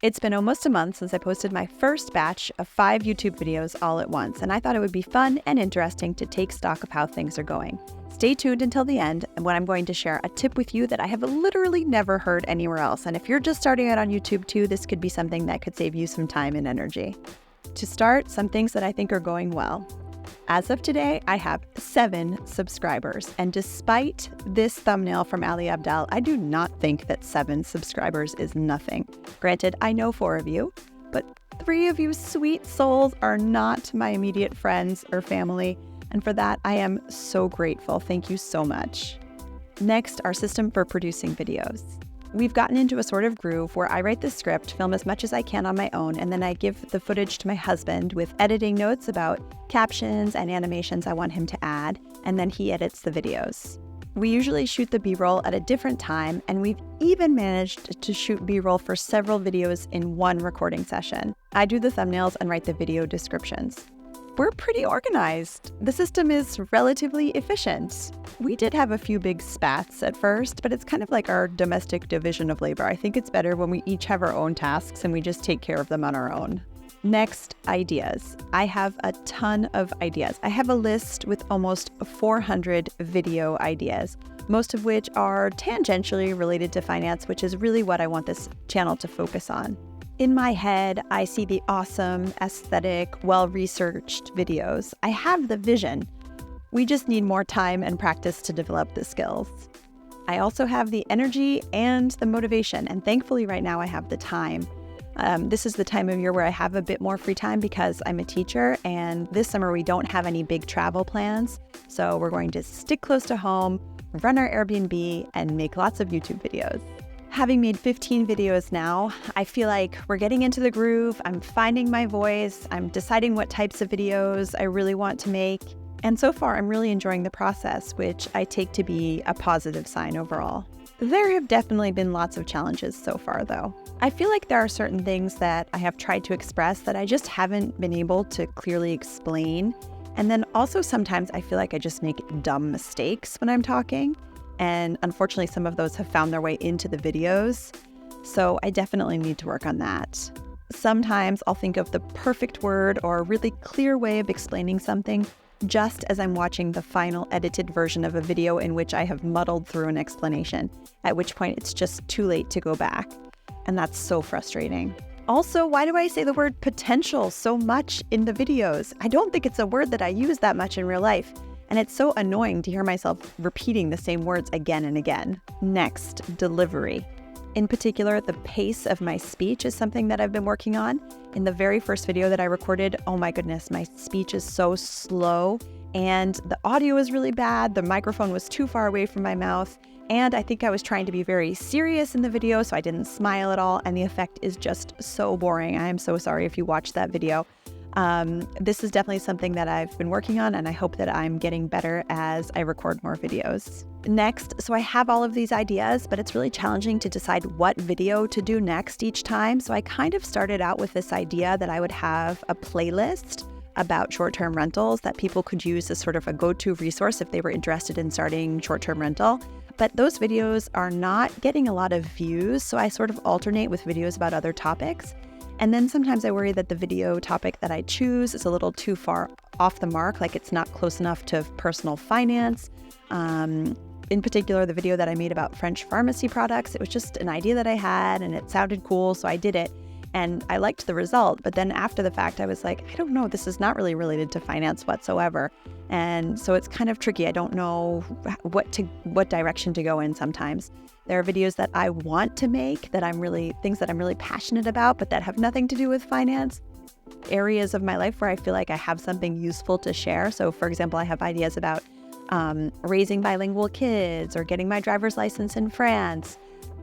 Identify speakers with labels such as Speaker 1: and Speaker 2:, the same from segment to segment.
Speaker 1: It's been almost a month since I posted my first batch of 5 YouTube videos all at once, and I thought it would be fun and interesting to take stock of how things are going. Stay tuned until the end, when I'm going to share a tip with you that I have literally never heard anywhere else. And if you're just starting out on YouTube too, this could be something that could save you some time and energy. To start, some things that I think are going well. As of today, I have 7 subscribers, and despite this thumbnail from Ali Abdal, I do not think that 7 subscribers is nothing. Granted, I know 4 of you, but 3 of you sweet souls are not my immediate friends or family, and for that, I am so grateful. Thank you so much. Next, our system for producing videos. We've gotten into a sort of groove where I write the script, film as much as I can on my own, and then I give the footage to my husband with editing notes about captions and animations I want him to add, and then he edits the videos. We usually shoot the B-roll at a different time, and we've even managed to shoot B-roll for several videos in one recording session. I do the thumbnails and write the video descriptions. We're pretty organized. The system is relatively efficient. We did have a few big spats at first, but it's kind of like our domestic division of labor. I think it's better when we each have our own tasks and we just take care of them on our own. Next, ideas. I have a ton of ideas. I have a list with almost 400 video ideas, most of which are tangentially related to finance, which is really what I want this channel to focus on. In my head, I see the awesome, aesthetic, well-researched videos. I have the vision. We just need more time and practice to develop the skills. I also have the energy and the motivation, and thankfully right now I have the time. This is the time of year where I have a bit more free time because I'm a teacher, and this summer we don't have any big travel plans. So we're going to stick close to home, run our Airbnb, and make lots of YouTube videos. Having made 15 videos now, I feel like we're getting into the groove. I'm finding my voice. I'm deciding what types of videos I really want to make. And so far, I'm really enjoying the process, which I take to be a positive sign overall. There have definitely been lots of challenges so far, though. I feel like there are certain things that I have tried to express that I just haven't been able to clearly explain. And then also sometimes I feel like I just make dumb mistakes when I'm talking. And unfortunately, some of those have found their way into the videos. So I definitely need to work on that. Sometimes I'll think of the perfect word or a really clear way of explaining something just as I'm watching the final edited version of a video in which I have muddled through an explanation, at which point it's just too late to go back. And that's so frustrating. Also, why do I say the word potential so much in the videos? I don't think it's a word that I use that much in real life. And it's so annoying to hear myself repeating the same words again and again. Next, delivery. In particular, the pace of my speech is something that I've been working on. In the very first video that I recorded, oh my goodness, my speech is so slow and the audio is really bad. The microphone was too far away from my mouth. And I think I was trying to be very serious in the video, so I didn't smile at all. And the effect is just so boring. I am so sorry if you watched that video. This is definitely something that I've been working on, and I hope that I'm getting better as I record more videos. Next, so I have all of these ideas, but it's really challenging to decide what video to do next each time. So I kind of started out with this idea that I would have a playlist about short-term rentals that people could use as sort of a go-to resource if they were interested in starting short-term rental. But those videos are not getting a lot of views, so I sort of alternate with videos about other topics. And then sometimes I worry that the video topic that I choose is a little too far off the mark, like it's not close enough to personal finance. In particular, the video that I made about French pharmacy products, it was just an idea that I had and it sounded cool, so I did it. And I liked the result, but then after the fact, I was like, I don't know, this is not really related to finance whatsoever. And so it's kind of tricky. I don't know what direction to go in sometimes. There are videos that I want to make things that I'm really passionate about, but that have nothing to do with finance. Areas of my life where I feel like I have something useful to share. So for example, I have ideas about raising bilingual kids or getting my driver's license in France.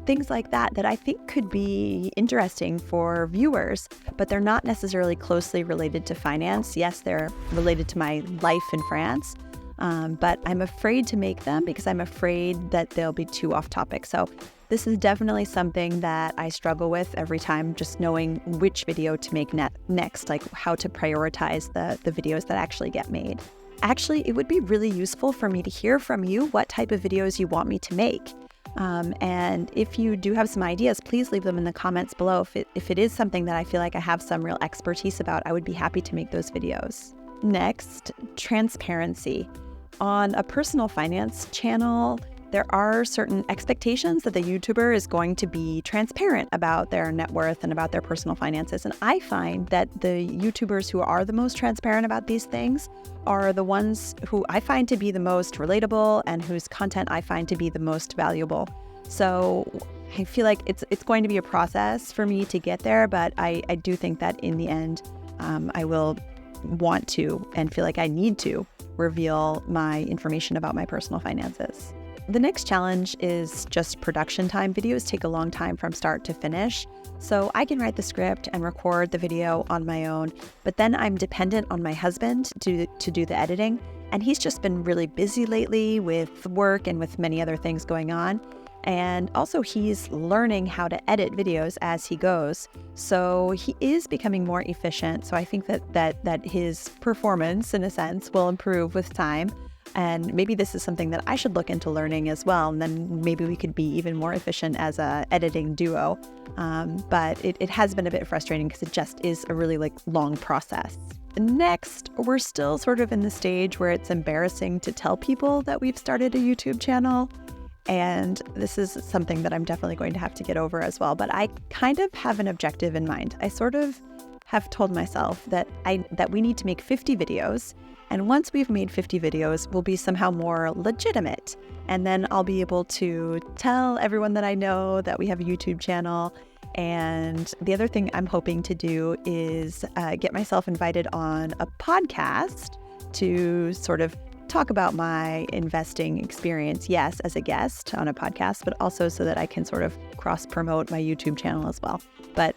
Speaker 1: Things like that I think could be interesting for viewers, but they're not necessarily closely related to finance. Yes, they're related to my life in France, but I'm afraid to make them because I'm afraid that they'll be too off topic. So this is definitely something that I struggle with every time, just knowing which video to make next, like how to prioritize the videos that actually get made. Actually, it would be really useful for me to hear from you what type of videos you want me to make. And if you do have some ideas, please leave them in the comments below. If it is something that I feel like I have some real expertise about, I would be happy to make those videos. Next, transparency. On a personal finance channel, there are certain expectations that the YouTuber is going to be transparent about their net worth and about their personal finances. And I find that the YouTubers who are the most transparent about these things are the ones who I find to be the most relatable and whose content I find to be the most valuable. So I feel like it's going to be a process for me to get there, but I do think that in the end, I will want to and feel like I need to reveal my information about my personal finances. The next challenge is just production time. Videos take a long time from start to finish. So I can write the script and record the video on my own, but then I'm dependent on my husband to do the editing. And he's just been really busy lately with work and with many other things going on. And also he's learning how to edit videos as he goes. So he is becoming more efficient. So I think that his performance, in a sense, will improve with time. And maybe this is something that I should look into learning as well. And then maybe we could be even more efficient as a editing duo. But it has been a bit frustrating because it just is a really long process. Next, we're still sort of in the stage where it's embarrassing to tell people that we've started a YouTube channel. And this is something that I'm definitely going to have to get over as well. But I kind of have an objective in mind. I sort of have told myself that we need to make 50 videos. And once we've made 50 videos, we'll be somehow more legitimate. And then I'll be able to tell everyone that I know that we have a YouTube channel. And the other thing I'm hoping to do is get myself invited on a podcast to sort of talk about my investing experience, yes, as a guest on a podcast, but also so that I can sort of cross-promote my YouTube channel as well. But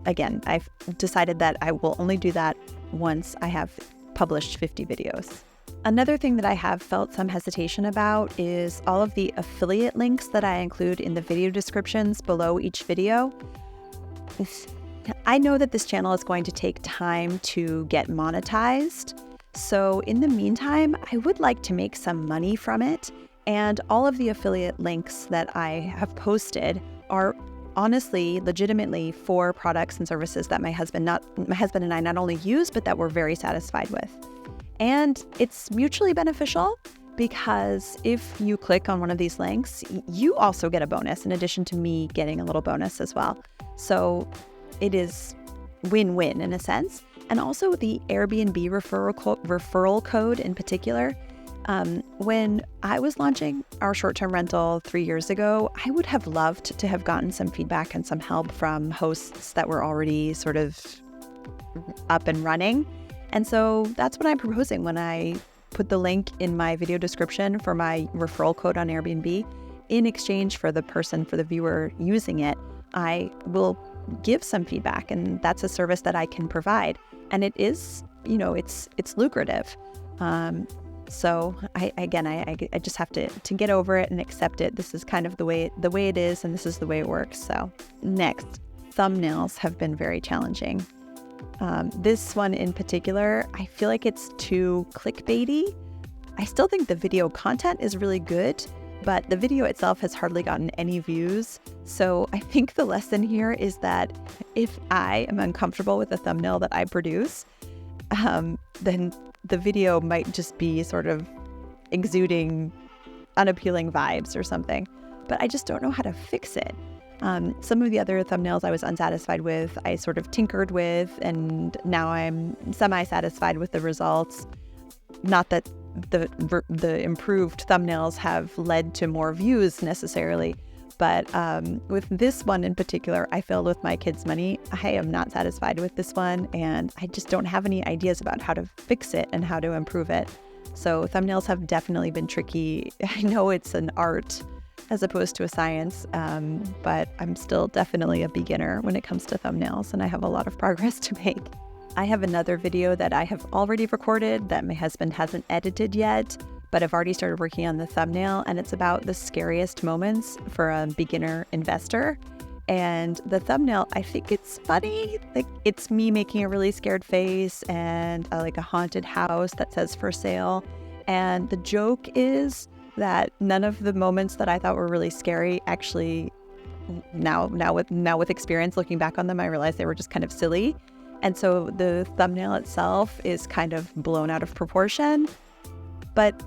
Speaker 1: again, I've decided that I will only do that once I have published 50 videos. Another thing that I have felt some hesitation about is all of the affiliate links that I include in the video descriptions below each video. I know that this channel is going to take time to get monetized. So in the meantime, I would like to make some money from it. And all of the affiliate links that I have posted are honestly, legitimately for products and services that my husband and I not only use, but that we're very satisfied with. And it's mutually beneficial because if you click on one of these links, you also get a bonus in addition to me getting a little bonus as well. So it is win-win in a sense. And also the Airbnb referral code in particular. When I was launching our short-term rental 3 years ago, I would have loved to have gotten some feedback and some help from hosts that were already sort of up and running. And so that's what I'm proposing when I put the link in my video description for my referral code on Airbnb. In exchange for the viewer using it, I will give some feedback, and that's a service that I can provide. And it is, it's lucrative. So I just have to get over it and accept it. This is kind of the way it is, and this is the way it works. So next, thumbnails have been very challenging. This one in particular, I feel like it's too clickbaity. I still think the video content is really good, but the video itself has hardly gotten any views. So I think the lesson here is that if I am uncomfortable with the thumbnail that I produce, then the video might just be sort of exuding unappealing vibes or something. But I just don't know how to fix it. Some of the other thumbnails I was unsatisfied with, I sort of tinkered with, and now I'm semi-satisfied with the results. Not that the improved thumbnails have led to more views necessarily, but with this one in particular, I failed with my kids' money. I am not satisfied with this one, and I just don't have any ideas about how to fix it and how to improve it. So thumbnails have definitely been tricky. I know it's an art as opposed to a science, but I'm still definitely a beginner when it comes to thumbnails, and I have a lot of progress to make. I have another video that I have already recorded that my husband hasn't edited yet, but I've already started working on the thumbnail, and it's about the scariest moments for a beginner investor. And the thumbnail, I think it's funny. Like, it's me making a really scared face and like a haunted house that says for sale. And the joke is that none of the moments that I thought were really scary actually now with experience looking back on them, I realized they were just kind of silly. And so the thumbnail itself is kind of blown out of proportion, but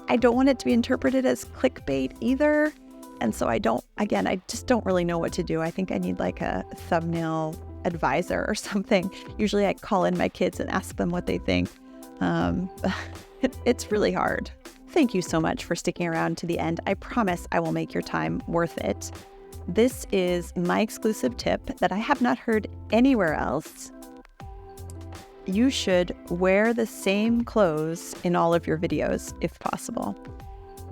Speaker 1: I don't want it to be interpreted as clickbait either. And so I just don't really know what to do. I think I need like a thumbnail advisor or something. Usually I call in my kids and ask them what they think. It's really hard. Thank you so much for sticking around to the end. I promise I will make your time worth it. This is my exclusive tip that I have not heard anywhere else. You should wear the same clothes in all of your videos if possible.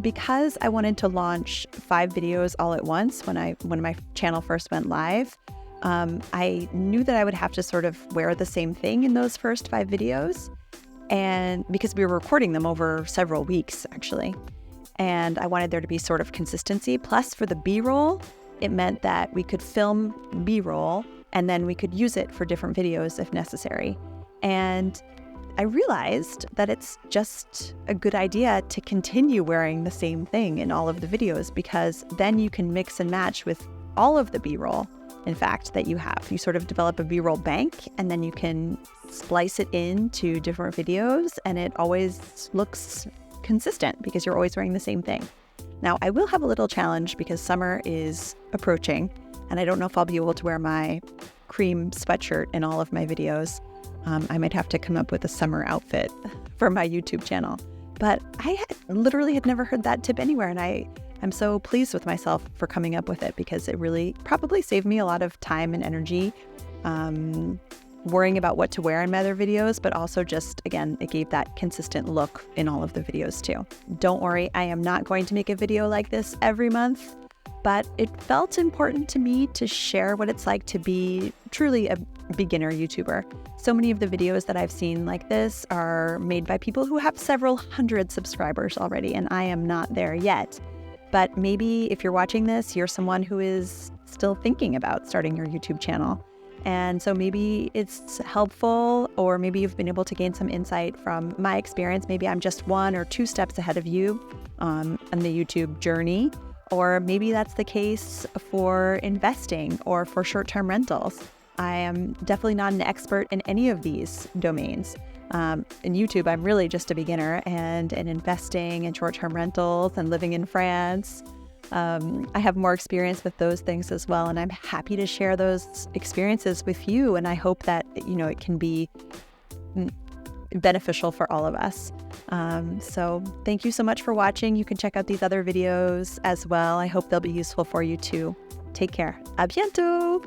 Speaker 1: Because I wanted to launch 5 videos all at once when my channel first went live, I knew that I would have to sort of wear the same thing in those first 5 videos. And because we were recording them over several weeks, actually. And I wanted there to be sort of consistency. Plus, for the B-roll, it meant that we could film B-roll and then we could use it for different videos if necessary. And I realized that it's just a good idea to continue wearing the same thing in all of the videos, because then you can mix and match with all of the B-roll, in fact, that you have. You sort of develop a B-roll bank, and then you can splice it into different videos, and it always looks consistent because you're always wearing the same thing. Now, I will have a little challenge because summer is approaching, and I don't know if I'll be able to wear my cream sweatshirt in all of my videos. I might have to come up with a summer outfit for my YouTube channel. But I literally had never heard that tip anywhere, and I'm so pleased with myself for coming up with it, because it really probably saved me a lot of time and energy worrying about what to wear in my other videos, but also just, again, it gave that consistent look in all of the videos too. Don't worry, I am not going to make a video like this every month, but it felt important to me to share what it's like to be truly a beginner YouTuber. So many of the videos that I've seen like this are made by people who have several hundred subscribers already, and I am not there yet. But maybe if you're watching this, you're someone who is still thinking about starting your YouTube channel. And so maybe it's helpful, or maybe you've been able to gain some insight from my experience. Maybe I'm just 1 or 2 steps ahead of you on the YouTube journey. Or maybe that's the case for investing or for short-term rentals. I am definitely not an expert in any of these domains. In YouTube, I'm really just a beginner, and in investing and short-term rentals and living in France, I have more experience with those things as well, and I'm happy to share those experiences with you, and I hope that, it can be beneficial for all of us. So thank you so much for watching. You can check out these other videos as well. I hope they'll be useful for you too. Take care. À bientôt!